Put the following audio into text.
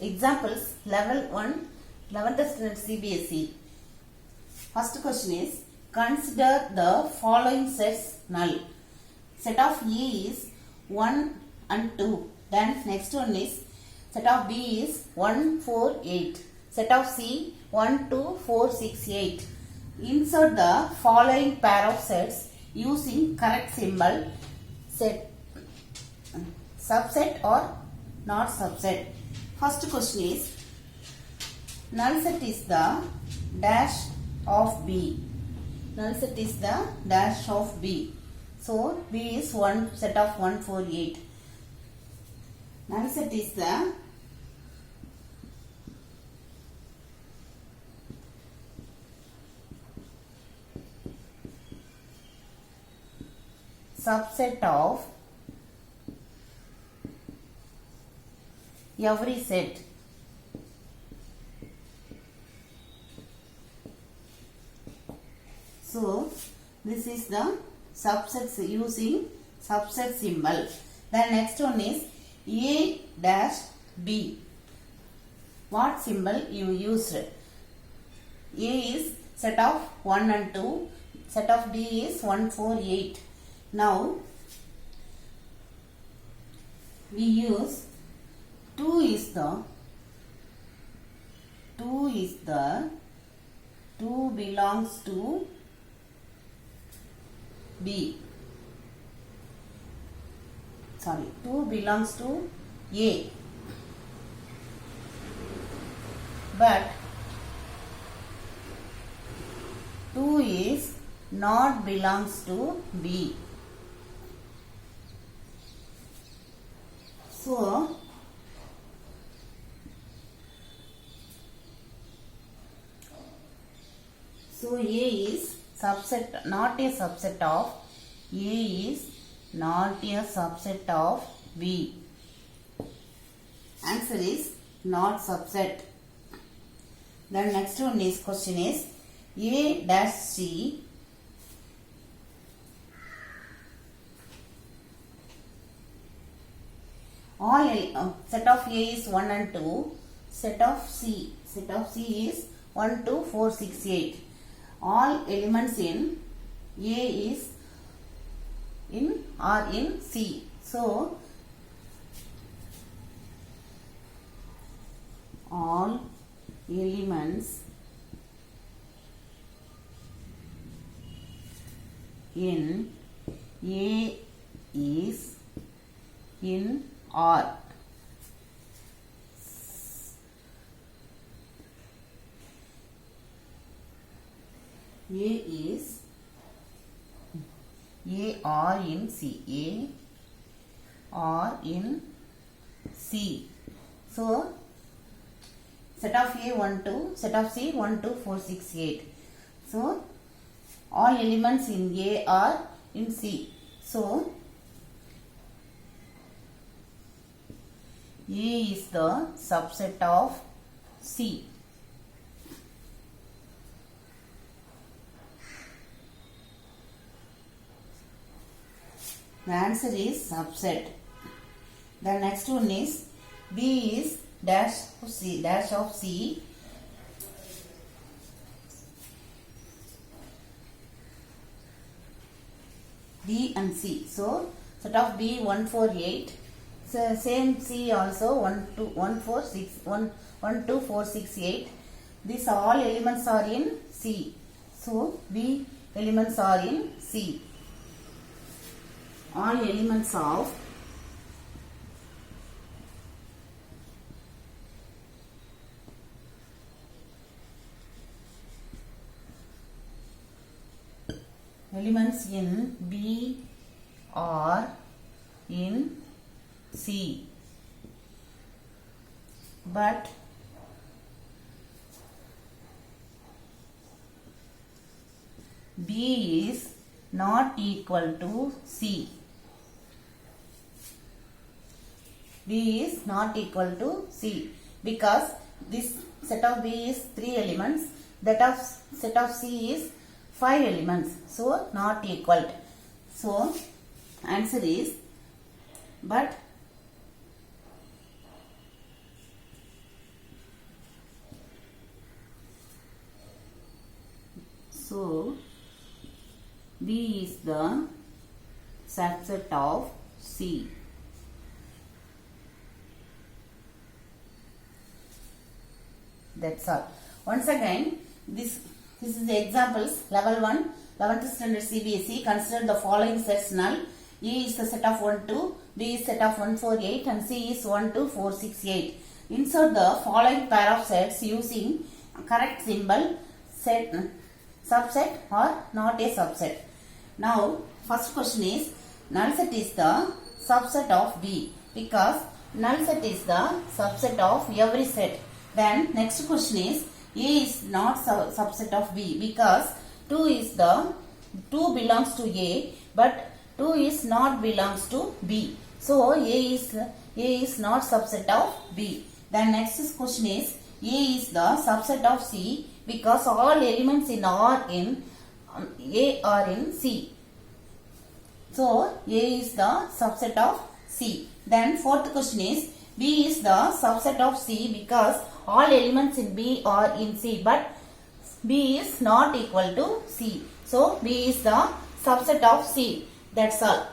Examples level 1 11th standard CBSE. First question is consider the following sets null. Set of E is 1 and 2. Then next one is set of B is 1 4 8. Set of C 1 2 4 6 8. Insert the following pair of sets using correct symbol. Set subset or not subset. First question is null set is the dash of B. Null set is the dash of B. So B is one set of 1 4 8. Null set is the subset of every set. So this is the subsets using subset symbol. Then next one is A dash B. What symbol you used? A is set of 1 and 2. Set of B is 1 4 8. Now we use 2 belongs to B. 2 belongs to A. But 2 is not belongs to B. So A is subset, not a subset of A is not a subset of B. Answer is not subset. Then next one is question is A dash C all set of A is 1 and 2. Set of C is 1 2 4 6 8. All elements in A is are in C. So all elements in A is in R. A are in C. A are in C. So set of A 1 2, set of C 1 2 4 6 8. So all elements in A are in C. So A is the subset of C. The answer is subset. The next one is B is dash of C. B and C. So set of B 1 4 8. So same C also 1 2 1 4 6 1 1 2 4 6 8. These all elements are in C. So B elements are in C. All elements of elements in B are in C, but B is not equal to C. B is not equal to C because this set of B is 3 elements, that of set of C is 5 elements, so not equal. So answer is but So B is the subset of C. That's all. Once again, this is the examples. Level 1, 11th standard CBSE. Consider the following sets null. A is the set of 1, 2, B is set of 1, 4, 8 and C is 1, 2, 4, 6, 8. Insert the following pair of sets using correct symbol, set, subset or not a subset. Now, first question is, null set is the subset of B because null set is the subset of every set. Then next question is, A is not subset of B because 2 belongs to A but 2 is not belongs to B. So A is not subset of B. Then next question is, A is the subset of C because all elements in A are in C. So A is the subset of C. Then fourth question is, B is the subset of C because all elements in B are in C but B is not equal to C. So B is the subset of C. That's all.